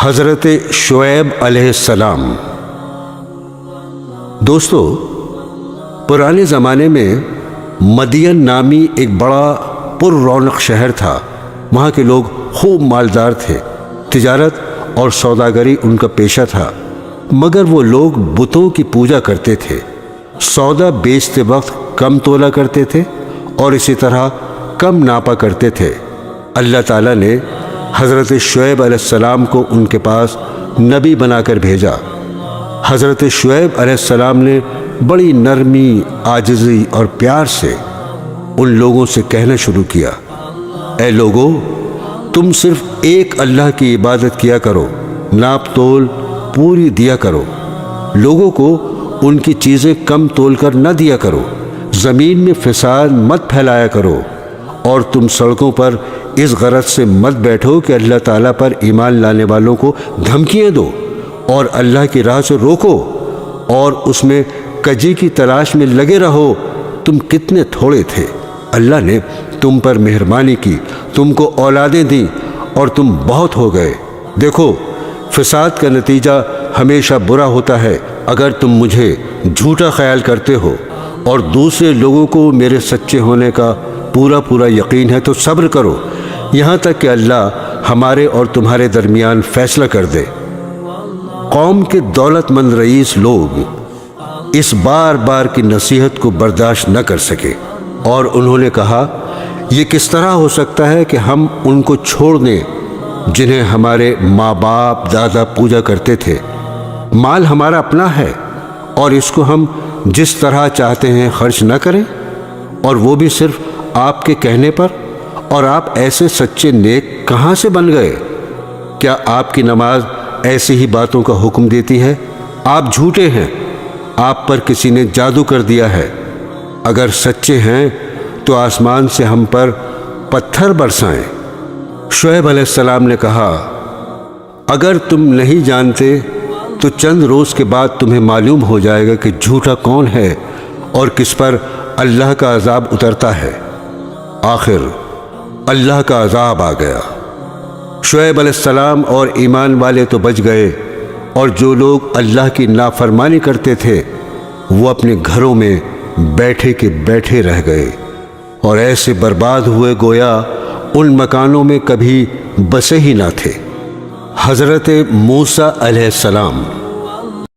حضرت شعیب علیہ السلام۔ دوستو، پرانے زمانے میں مدین نامی ایک بڑا پر رونق شہر تھا۔ وہاں کے لوگ خوب مالدار تھے، تجارت اور سوداگری ان کا پیشہ تھا، مگر وہ لوگ بتوں کی پوجا کرتے تھے، سودا بیچتے وقت کم تولا کرتے تھے اور اسی طرح کم ناپا کرتے تھے۔ اللہ تعالیٰ نے حضرت شعیب علیہ السلام کو ان کے پاس نبی بنا کر بھیجا۔ حضرت شعیب علیہ السلام نے بڑی نرمی، عاجزی اور پیار سے ان لوگوں سے کہنا شروع کیا، اے لوگو، تم صرف ایک اللہ کی عبادت کیا کرو، ناپ تول پوری دیا کرو، لوگوں کو ان کی چیزیں کم تول کر نہ دیا کرو، زمین میں فساد مت پھیلایا کرو، اور تم سڑکوں پر اس غرض سے مت بیٹھو کہ اللہ تعالیٰ پر ایمان لانے والوں کو دھمکیاں دو اور اللہ کی راہ سے روکو، اور اس میں کجی کی تلاش میں لگے رہو۔ تم کتنے تھوڑے تھے، اللہ نے تم پر مہربانی کی، تم کو اولادیں دیں اور تم بہت ہو گئے۔ دیکھو، فساد کا نتیجہ ہمیشہ برا ہوتا ہے۔ اگر تم مجھے جھوٹا خیال کرتے ہو اور دوسرے لوگوں کو میرے سچے ہونے کا پورا یقین ہے تو صبر کرو، یہاں تک کہ اللہ ہمارے اور تمہارے درمیان فیصلہ کر دے۔ قوم کے دولت مند رئیس لوگ اس بار بار کی نصیحت کو برداشت نہ کر سکے، اور انہوں نے کہا، یہ کس طرح ہو سکتا ہے کہ ہم ان کو چھوڑ دیں جنہیں ہمارے ماں باپ دادا پوجا کرتے تھے؟ مال ہمارا اپنا ہے اور اس کو ہم جس طرح چاہتے ہیں خرچ نہ کریں، اور وہ بھی صرف آپ کے کہنے پر؟ اور آپ ایسے سچے نیک کہاں سے بن گئے؟ کیا آپ کی نماز ایسی ہی باتوں کا حکم دیتی ہے؟ آپ جھوٹے ہیں، آپ پر کسی نے جادو کر دیا ہے۔ اگر سچے ہیں تو آسمان سے ہم پر پتھر برسائیں۔ شعیب علیہ السلام نے کہا، اگر تم نہیں جانتے تو چند روز کے بعد تمہیں معلوم ہو جائے گا کہ جھوٹا کون ہے اور کس پر اللہ کا عذاب اترتا ہے۔ آخر اللہ کا عذاب آ گیا۔ شعیب علیہ السلام اور ایمان والے تو بچ گئے، اور جو لوگ اللہ کی نافرمانی کرتے تھے وہ اپنے گھروں میں بیٹھے کے بیٹھے رہ گئے، اور ایسے برباد ہوئے گویا ان مکانوں میں کبھی بسے ہی نہ تھے۔ حضرت موسیٰ علیہ السلام۔